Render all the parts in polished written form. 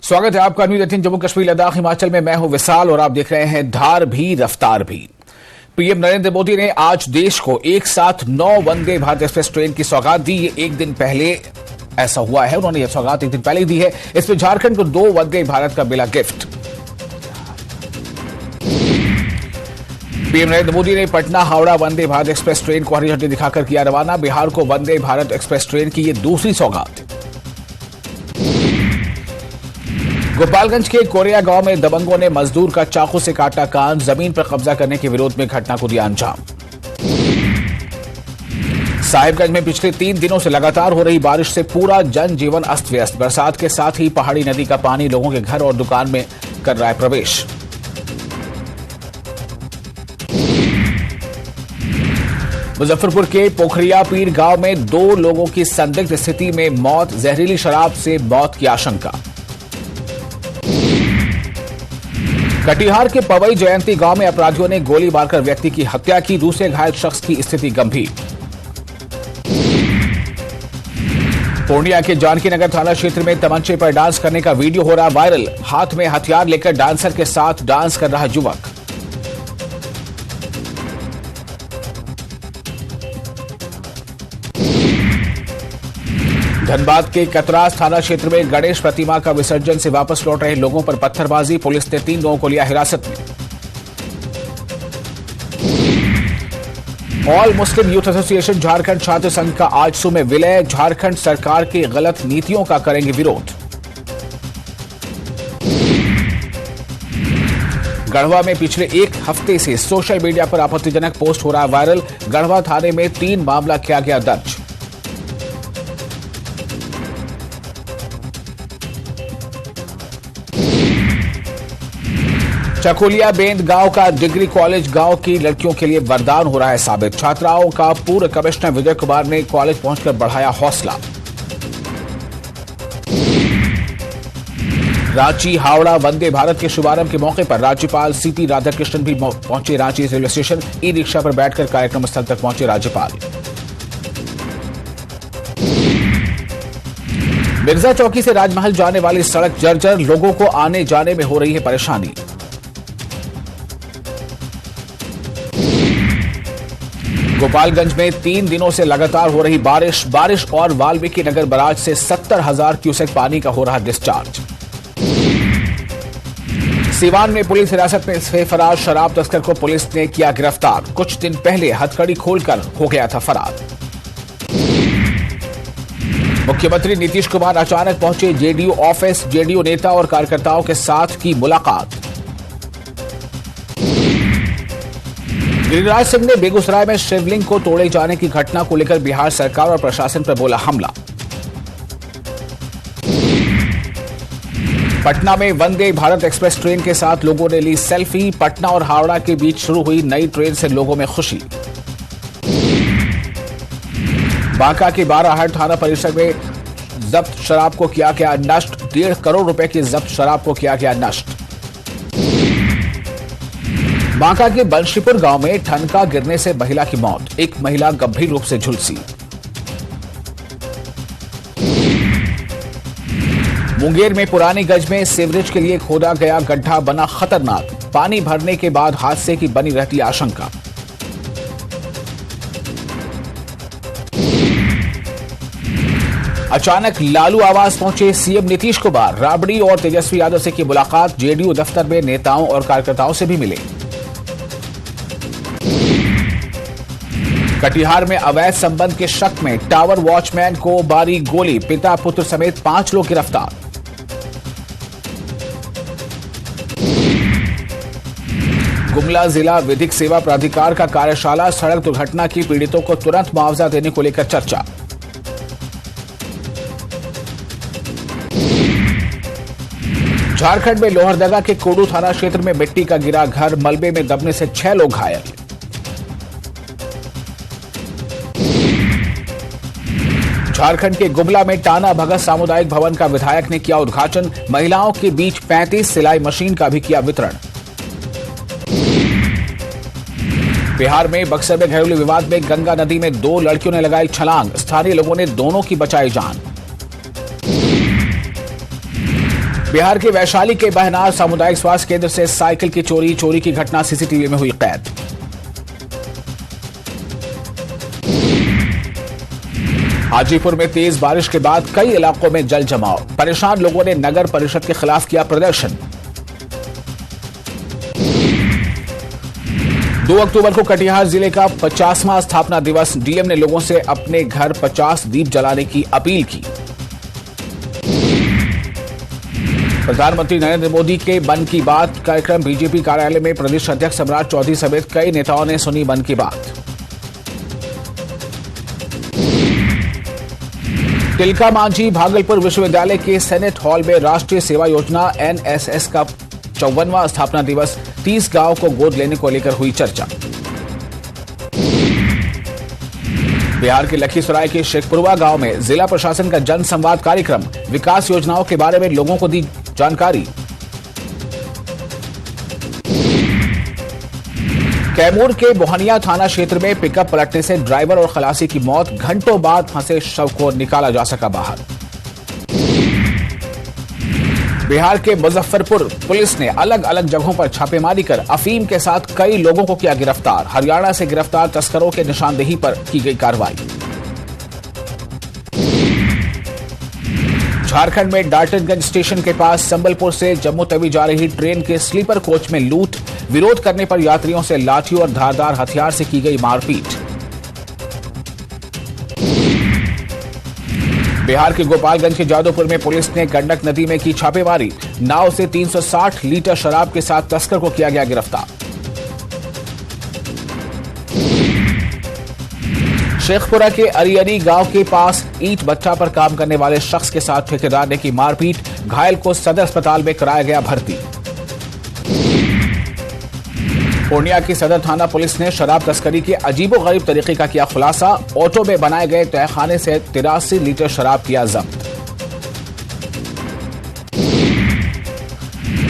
स्वागत है आपका न्यूज 18 जम्मू कश्मीर लद्दाख हिमाचल में। मैं हूं विशाल और आप देख रहे हैं धार भी रफ्तार भी। पीएम नरेंद्र मोदी ने आज देश को एक साथ 9 वंदे भारत एक्सप्रेस ट्रेन की सौगात दी। ये एक दिन पहले ऐसा हुआ है, उन्होंने यह सौगात एक दिन पहले दी है। इसमें झारखंड को 2 वंदे भारत का मिला गिफ्ट। पीएम नरेंद्र मोदी ने पटना हावड़ा वंदे भारत एक्सप्रेस ट्रेन को हरी झंडी दिखाकर किया रवाना। बिहार को वंदे भारत एक्सप्रेस ट्रेन की यह दूसरी सौगात। गोपालगंज के कोरिया गांव में दबंगों ने मजदूर का चाकू से काटा कान। जमीन पर कब्जा करने के विरोध में घटना को दिया अंजाम। साहिबगंज में पिछले 3 दिनों से लगातार हो रही बारिश से पूरा जनजीवन अस्त व्यस्त। बरसात के साथ ही पहाड़ी नदी का पानी लोगों के घर और दुकान में कर रहा है प्रवेश। मुजफ्फरपुर के पोखरिया पीर गांव में 2 लोगों की संदिग्ध स्थिति में मौत। जहरीली शराब से मौत की आशंका। कटिहार के पवई जयंती गांव में अपराधियों ने गोली मारकर व्यक्ति की हत्या की। दूसरे घायल शख्स की स्थिति गंभीर। पूर्णिया के जानकी नगर थाना क्षेत्र में तमंचे पर डांस करने का वीडियो हो रहा वायरल। हाथ में हथियार लेकर डांसर के साथ डांस कर रहा युवक। धनबाद के कतरास थाना क्षेत्र में गणेश प्रतिमा का विसर्जन से वापस लौट रहे लोगों पर पत्थरबाजी। पुलिस ने 3 लोगों को लिया हिरासत में। ऑल मुस्लिम यूथ एसोसिएशन झारखंड छात्र संघ का आजसू में विलय। झारखंड सरकार की गलत नीतियों का करेंगे विरोध। गढ़वा में पिछले 1 हफ्ते से सोशल मीडिया पर आपत्तिजनक पोस्ट हो रहा है वायरल। गढ़वा थाने में 3 मामला किया गया दर्ज। चकोलिया बेंद गांव का डिग्री कॉलेज गांव की लड़कियों के लिए वरदान हो रहा है साबित। छात्राओं का पूर्व कमिश्नर विजय कुमार ने कॉलेज पहुंचकर बढ़ाया हौसला। रांची हावड़ा वंदे भारत के शुभारंभ के मौके पर राज्यपाल सीपी राधाकृष्णन भी पहुंचे Ranchi railway station. E rickshaw पर बैठकर कार्यक्रम स्थल तक पहुंचे राज्यपाल। मिर्जा चौकी से राजमहल जाने वाली सड़क जर्जर। लोगों को आने जाने में हो रही है परेशानी। गोपालगंज में 3 दिनों से लगातार हो रही बारिश और वाल्मीकि नगर बराज से 70,000 क्यूसेक पानी का हो रहा डिस्चार्ज। सीवान में पुलिस हिरासत में से फरार शराब तस्कर को पुलिस ने किया गिरफ्तार। कुछ दिन पहले हथकड़ी खोलकर हो गया था फरार। मुख्यमंत्री नीतीश कुमार अचानक पहुंचे जेडीयू ऑफिस। जेडीयू नेता और कार्यकर्ताओं के साथ की मुलाकात। गिरिराज सिंह ने बेगूसराय में शिवलिंग को तोड़े जाने की घटना को लेकर बिहार सरकार और प्रशासन पर बोला हमला। पटना में वंदे भारत एक्सप्रेस ट्रेन के साथ लोगों ने ली सेल्फी। पटना और हावड़ा के बीच शुरू हुई नई ट्रेन से लोगों में खुशी। बांका के बाराहाट थाना परिसर में जब्त शराब को किया गया नष्ट। 1.5 करोड़ रुपए की जब्त शराब को किया गया नष्ट। बांका के बंशीपुर गांव में ठनका गिरने से महिला की मौत। एक महिला गंभीर रूप से झुलसी। मुंगेर में पुरानी गंज में सीवरेज के लिए खोदा गया गड्ढा बना खतरनाक। पानी भरने के बाद हादसे की बनी रहती आशंका। अचानक लालू आवास पहुंचे सीएम नीतीश कुमार। राबड़ी और तेजस्वी यादव से की मुलाकात। जेडीयू दफ्तर में नेताओं और कार्यकर्ताओं से भी मिले। कटिहार में अवैध संबंध के शक में टावर वॉचमैन को मारी गोली। पिता पुत्र समेत 5 लोग गिरफ्तार। गुमला जिला विधिक सेवा प्राधिकार का कार्यशाला। सड़क दुर्घटना की पीड़ितों को तुरंत मुआवजा देने को लेकर चर्चा। झारखंड में लोहरदगा के कोडू थाना क्षेत्र में मिट्टी का गिरा घर। मलबे में दबने से 6 लोग घायल। झारखंड के गुमला में टाना भगत सामुदायिक भवन का विधायक ने किया उद्घाटन। महिलाओं के बीच 35 सिलाई मशीन का भी किया वितरण। बिहार में बक्सर में घरेलू विवाद में गंगा नदी में 2 लड़कियों ने लगाई छलांग। स्थानीय लोगों ने दोनों की बचाई जान। बिहार के वैशाली के बहनार सामुदायिक स्वास्थ्य केंद्र से साइकिल की चोरी की घटना सीसीटीवी में हुई कैद। हाजीपुर में तेज बारिश के बाद कई इलाकों में जल जमाव, परेशान लोगों ने नगर परिषद के खिलाफ किया प्रदर्शन। 2 अक्टूबर को कटिहार जिले का 50वां स्थापना दिवस, डीएम ने लोगों से अपने घर 50 दीप जलाने की अपील की। प्रधानमंत्री नरेंद्र मोदी के मन की बात कार्यक्रम, बीजेपी कार्यालय में प्रदेश अध्यक्ष सम्राट चौधरी समेत कई नेताओं ने सुनी मन की बात। तिलका मांझी भागलपुर विश्वविद्यालय के सेनेट हॉल में राष्ट्रीय सेवा योजना एनएसएस का 54वां स्थापना दिवस, 30 गांव को गोद लेने को लेकर हुई चर्चा। बिहार के लखीसराय के शेखपुरवा गांव में जिला प्रशासन का जन संवाद कार्यक्रम, विकास योजनाओं के बारे में लोगों को दी जानकारी। कैमूर के बोहनिया थाना क्षेत्र में पिकअप पलटने से ड्राइवर और खलासी की मौत, घंटों बाद फंसे शव को निकाला जा सका बाहर। बिहार के मुजफ्फरपुर पुलिस ने अलग अलग जगहों पर छापेमारी कर अफीम के साथ कई लोगों को किया गिरफ्तार। हरियाणा से गिरफ्तार तस्करों के निशानदेही पर की गई कार्रवाई। झारखंड में डाल्टनगंज स्टेशन के पास संबलपुर से जम्मू तवी जा रही ट्रेन के स्लीपर कोच में लूट, विरोध करने पर यात्रियों से लाठी और धारदार हथियार से की गई मारपीट। बिहार के गोपालगंज के जादवपुर में पुलिस ने गंडक नदी में की छापेमारी, नाव से 360 लीटर शराब के साथ तस्कर को किया गया गिरफ्तार। शेखपुरा के अरियरी गांव के पास ईंट भट्ठा पर काम करने वाले शख्स के साथ ठेकेदार ने की मारपीट, घायल को सदर अस्पताल में कराया गया भर्ती। पूर्णिया की सदर थाना पुलिस ने शराब तस्करी के अजीबोगरीब तरीके का किया खुलासा, ऑटो में बनाए गए तहखाने से 83 लीटर शराब किया जब्त।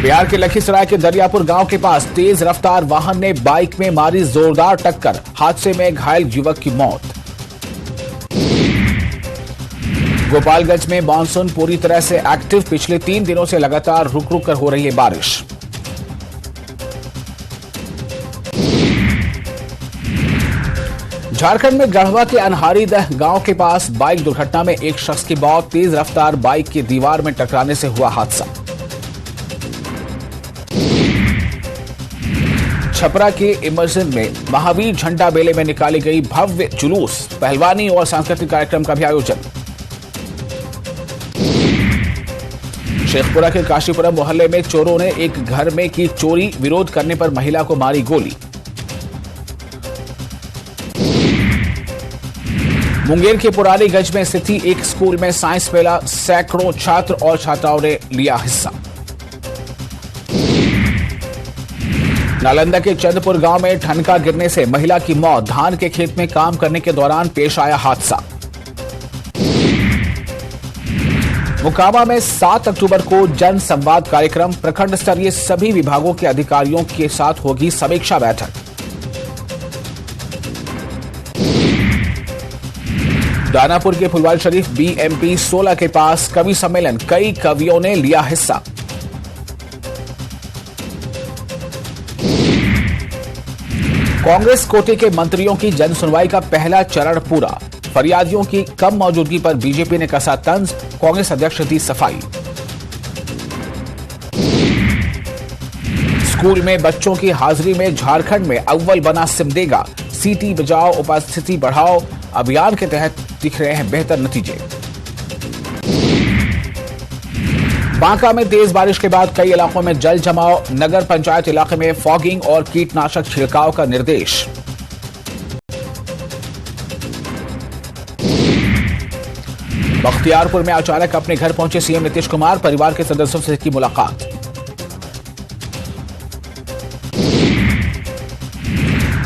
बिहार के लखीसराय के दरियापुर गांव के पास तेज रफ्तार वाहन ने बाइक में मारी जोरदार टक्कर, हादसे में घायल युवक की मौत। गोपालगंज में मानसून पूरी तरह से एक्टिव, पिछले 3 दिनों से लगातार रुक रुक कर हो रही है बारिश। झारखंड में गढ़वा के अनहारी दह गांव के पास बाइक दुर्घटना में एक शख्स की मौत, तेज रफ्तार बाइक की दीवार में टकराने से हुआ हादसा। छपरा के इमरसन में महावीर झंडा मेले में निकाली गई भव्य जुलूस, पहलवानी और सांस्कृतिक कार्यक्रम का भी आयोजन। शेखपुरा के काशीपुरम मोहल्ले में चोरों ने एक घर में की चोरी, विरोध करने पर महिला को मारी गोली। मुंगेर के पुरानीगंज में स्थित एक स्कूल में साइंस मेला, सैकड़ों छात्र और छात्राओं ने लिया हिस्सा। नालंदा के चंदपुर गांव में ठनका गिरने से महिला की मौत, धान के खेत में काम करने के दौरान पेश आया हादसा। मोकामा में 7 अक्टूबर को जन संवाद कार्यक्रम, प्रखंड स्तरीय सभी विभागों के अधिकारियों के साथ होगी समीक्षा बैठक। दानापुर के फुलवाल शरीफ बीएमपी 16 के पास कवि सम्मेलन, कई कवियों ने लिया हिस्सा। कांग्रेस कोटे के मंत्रियों की जन सुनवाई का पहला चरण पूरा, फरियादियों की कम मौजूदगी पर बीजेपी ने कसा तंज, कांग्रेस अध्यक्ष दी सफाई। स्कूल में बच्चों की हाजिरी में झारखंड में अव्वल बना सिमडेगा, सीटी बचाओ उपस्थिति बढ़ाओ अभियान के तहत दिख रहे हैं बेहतर नतीजे। बांका में तेज बारिश के बाद कई इलाकों में जल जमाव, नगर पंचायत इलाके में फॉगिंग और कीटनाशक छिड़काव का निर्देश। बख्तियारपुर में अचानक अपने घर पहुंचे सीएम नीतीश कुमार, परिवार के सदस्यों से की मुलाकात।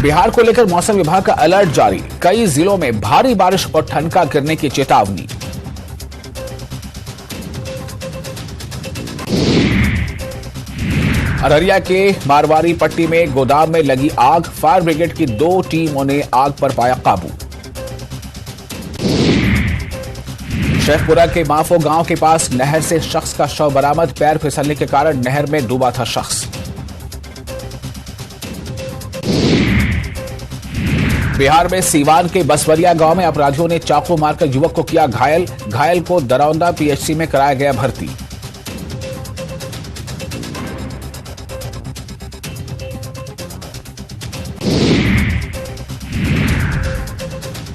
बिहार को लेकर मौसम विभाग का अलर्ट जारी, कई जिलों में भारी बारिश और ठनका गिरने की चेतावनी। अररिया के मारवाड़ी पट्टी में गोदाम में लगी आग, फायर ब्रिगेड की 2 टीमों ने आग पर पाया काबू। शेखपुरा के माफो गांव के पास नहर से शख्स का शव बरामद। पैर फिसलने के कारण नहर में डूबा था शख्स। बिहार में सीवान के बसवरिया गांव में अपराधियों ने चाकू मारकर युवक को किया घायल। घायल को दरौंदा पीएचसी में कराया गया भर्ती।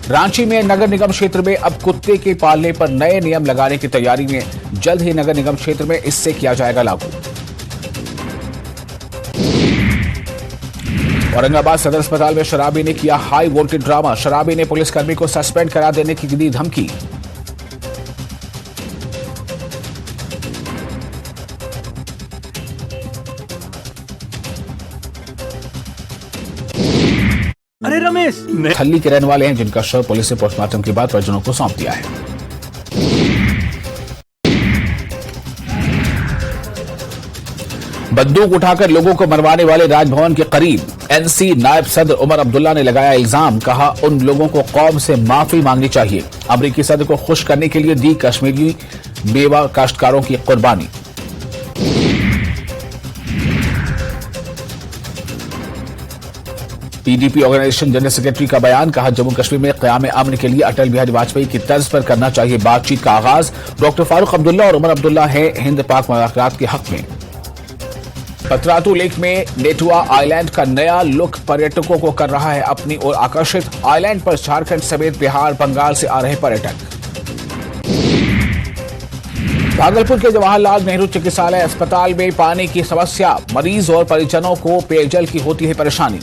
रांची में नगर निगम क्षेत्र में अब कुत्ते के पालने पर नए नियम लगाने की तैयारी में। जल्द ही नगर निगम क्षेत्र में इससे किया जाएगा लागू। औरंगाबाद सदर अस्पताल में शराबी ने किया हाई वोल्टेज ड्रामा। शराबी ने पुलिसकर्मी को सस्पेंड करा देने की दी धमकी। अरे रमेश, खल्ली के रहने वाले हैं जिनका शव पुलिस ने पोस्टमार्टम के बाद परिजनों को सौंप दिया है। बंदूक उठाकर लोगों को मरवाने वाले राजभवन के करीब एनसी नायब सदर उमर अब्दुल्ला ने लगाया इल्जाम। कहा उन लोगों को कौम से माफी मांगनी चाहिए। अमरीकी सदर को खुश करने के लिए दी कश्मीरी मेवा काश्तकारों की कुर्बानी। पीडीपी ऑर्गेनाइजेशन जनरल सेक्रेटरी का बयान। कहा जम्मू कश्मीर में क़याम अमन के लिए अटल बिहारी वाजपेयी की तर्ज पर करना चाहिए बातचीत का आगाज। डॉक्टर फारूक अब्दुल्ला और उमर अब्दुल्ला है हिंद पाक मुलाकात के हक में। पतरातू लेक में नेटुआ आइलैंड का नया लुक पर्यटकों को कर रहा है अपनी ओर आकर्षित। आइलैंड पर झारखंड समेत बिहार बंगाल से आ रहे पर्यटक। भागलपुर के जवाहरलाल नेहरू चिकित्सालय अस्पताल में पानी की समस्या। मरीज और परिजनों को पेयजल की होती है परेशानी।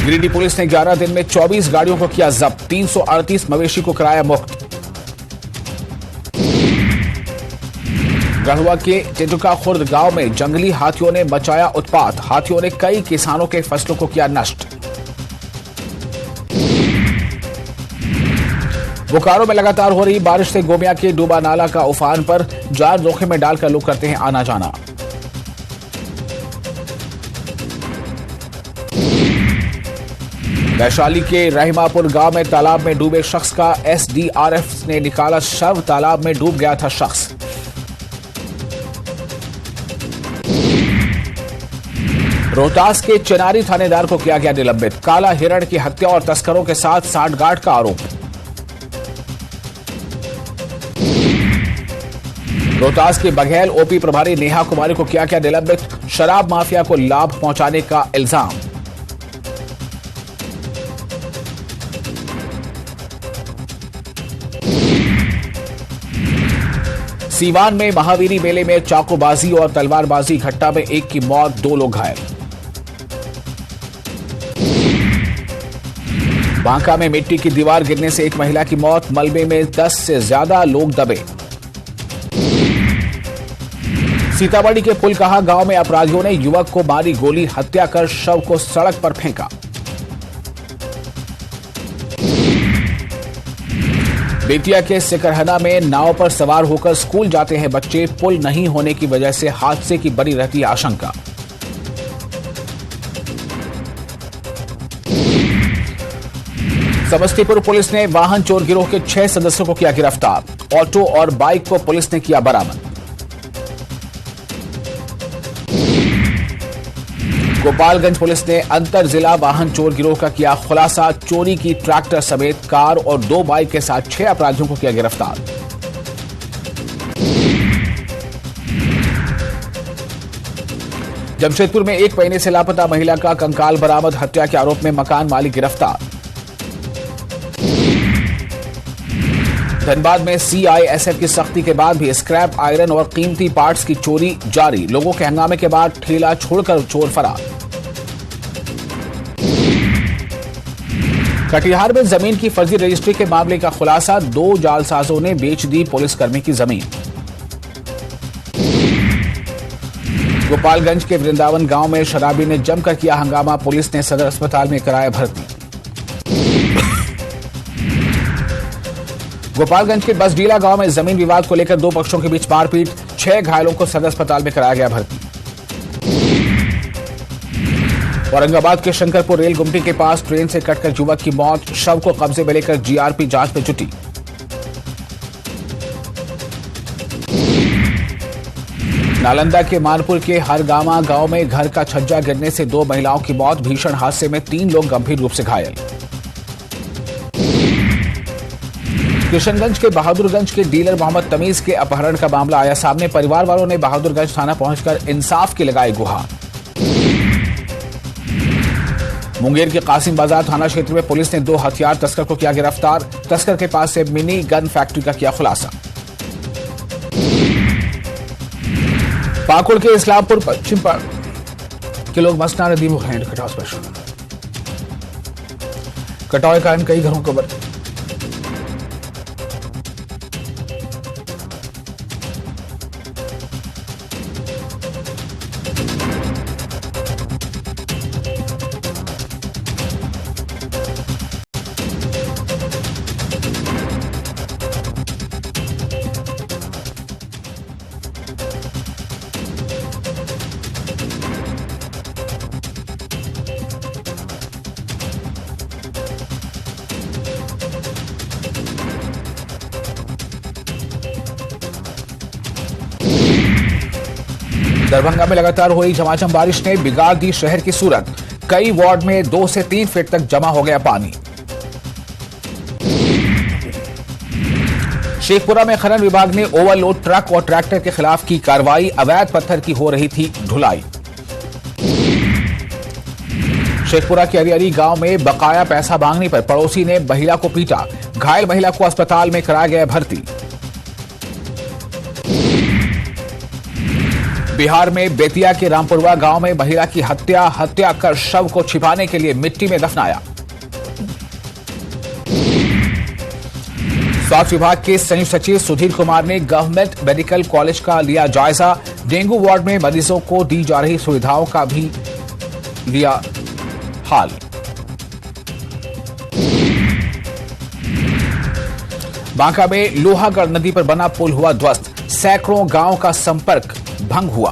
गिरिडीह पुलिस ने 11 दिन में 24 गाड़ियों को किया जब्त। 338 मवेशी को कराया मुक्त। गढ़वा के टेटुका खुर्द गांव में जंगली हाथियों ने मचाया उत्पात। हाथियों ने कई किसानों के फसलों को किया नष्ट। बोकारो में लगातार हो रही बारिश से गोमिया के डूबा नाला का उफान पर। जान जोखिम में डालकर लोग करते हैं आना जाना। वैशाली के रहीमापुर गांव में तालाब में डूबे शख्स का एसडीआरएफ ने निकाला शव। तालाब में डूब गया था शख्स। रोहतास के चिनारी थानेदार को किया गया निलंबित। काला हिरण की हत्या और तस्करों के साथ सांठगांठ का आरोप। रोहतास के बघेल ओपी प्रभारी नेहा कुमारी को किया गया निलंबित। शराब माफिया को लाभ पहुंचाने का इल्जाम। सीवान में महावीरी मेले में चाकूबाजी और तलवारबाजी घटना में एक की मौत, 2 लोग घायल। बांका में मिट्टी की दीवार गिरने से एक महिला की मौत। मलबे में 10 से ज्यादा लोग दबे। सीतामढ़ी के पुलकहा गांव में अपराधियों ने युवक को मारी गोली। हत्या कर शव को सड़क पर फेंका। बेतिया के सिकरहना में नाव पर सवार होकर स्कूल जाते हैं बच्चे। पुल नहीं होने की वजह से हादसे की बनी रहती है आशंका। समस्तीपुर पुलिस ने वाहन चोर गिरोह के 6 सदस्यों को किया गिरफ्तार। ऑटो और बाइक को पुलिस ने किया बरामद। गोपालगंज पुलिस ने अंतर जिला वाहन चोर गिरोह का किया खुलासा। चोरी की ट्रैक्टर समेत कार और 2 बाइक के साथ 6 अपराधियों को किया गिरफ्तार। जमशेदपुर में 1 महीने से लापता महिला का कंकाल बरामद। हत्या के आरोप में मकान मालिक गिरफ्तार। धनबाद में सीआईएसएफ की सख्ती के बाद भी स्क्रैप आयरन और कीमती पार्ट्स की चोरी जारी। लोगों के हंगामे के बाद ठेला छोड़कर चोर फरार। कटिहार में जमीन की फर्जी रजिस्ट्री के मामले का खुलासा। 2 जालसाजों ने बेच दी पुलिसकर्मी की जमीन। गोपालगंज के वृंदावन गांव में शराबी ने जमकर किया हंगामा। पुलिस ने सदर अस्पताल में कराया भर्ती। गोपालगंज के बसडीला गांव में जमीन विवाद को लेकर 2 पक्षों के बीच मारपीट। 6 घायलों को सदर अस्पताल में कराया गया भर्ती। औरंगाबाद के शंकरपुर रेल गुमटी के पास ट्रेन से कटकर युवक की मौत, शव को कब्जे में लेकर जीआरपी जांच में जुटी। नालंदा के मानपुर के हरगामा गांव में घर का छज्जा गिरने से 2 महिलाओं की मौत, भीषण हादसे में 3 लोग गंभीर रूप से घायल। किशनगंज के बहादुरगंज के डीलर मोहम्मद तमीज के अपहरण का मामला आया सामने, परिवार वालों ने बहादुरगंज थाना पहुंचकर इंसाफ की लगाई गुहार। मुंगेर के कासिम बाजार थाना क्षेत्र में पुलिस ने 2 हथियार तस्कर को किया गिरफ्तार, तस्कर के पास से मिनी गन फैक्ट्री का किया खुलासा। पाकुड़ के इस्लामपुर पश्चिम के लोग मसना नदी में हैं, कटाव स्पेशल कटाव के कारण कई घरों को दरभंगा में लगातार हो रही झमाझम बारिश ने बिगाड़ दी शहर की सूरत, कई वार्ड में 2 से 3 फीट तक जमा हो गया पानी। शेखपुरा में खनन विभाग ने ओवरलोड ट्रक और ट्रैक्टर के खिलाफ की कार्रवाई, अवैध पत्थर की हो रही थी ढुलाई। शेखपुरा के अरियरी गांव में बकाया पैसा मांगने पर पड़ोसी ने महिला को पीटा, घायल महिला को अस्पताल में कराया गया भर्ती। बिहार में बेतिया के रामपुरवा गांव में महिला की हत्या कर शव को छिपाने के लिए मिट्टी में दफनाया। स्वास्थ्य विभाग के संयुक्त सचिव सुधीर कुमार ने गवर्नमेंट मेडिकल कॉलेज का लिया जायजा, डेंगू वार्ड में मरीजों को दी जा रही सुविधाओं का भी लिया हाल। बांका में लोहागढ़ नदी पर बना पुल हुआ ध्वस्त, सैकड़ों गांव का संपर्क भंग हुआ।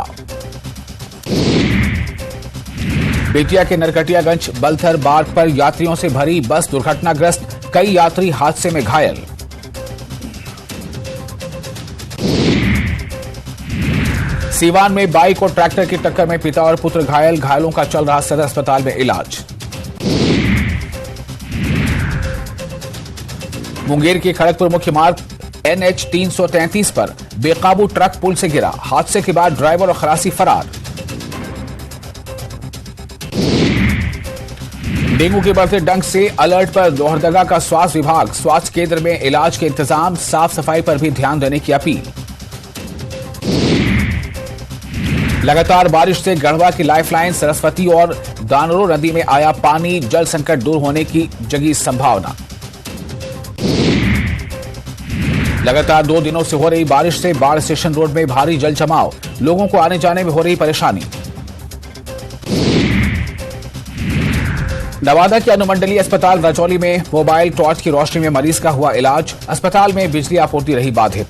बेतिया के नरकटियागंज बलथर मार्ग पर यात्रियों से भरी बस दुर्घटनाग्रस्त, कई यात्री हादसे में घायल। सीवान में बाइक और ट्रैक्टर की टक्कर में पिता और पुत्र घायल, घायलों का चल रहा सदर अस्पताल में इलाज। मुंगेर के खड़गपुर मुख्य मार्ग NH 333 पर बेकाबू ट्रक पुल से गिरा, हादसे के बाद ड्राइवर और खलासी फरार। डेंगू के बढ़ते डंक से अलर्ट पर लोहरदगा का स्वास्थ्य विभाग, स्वास्थ्य केंद्र में इलाज के इंतजाम, साफ सफाई पर भी ध्यान देने की अपील। लगातार बारिश से गढ़वा की लाइफलाइन सरस्वती और दानरो नदी में आया पानी, जल संकट दूर होने की जगी संभावना। लगातार 2 दिनों से हो रही बारिश से बाढ़ स्टेशन रोड में भारी जल जमाव, लोगों को आने जाने में हो रही परेशानी। नवादा के अनुमंडलीय अस्पताल रजौली में मोबाइल टॉर्च की रोशनी में मरीज का हुआ इलाज, अस्पताल में बिजली आपूर्ति रही बाधित।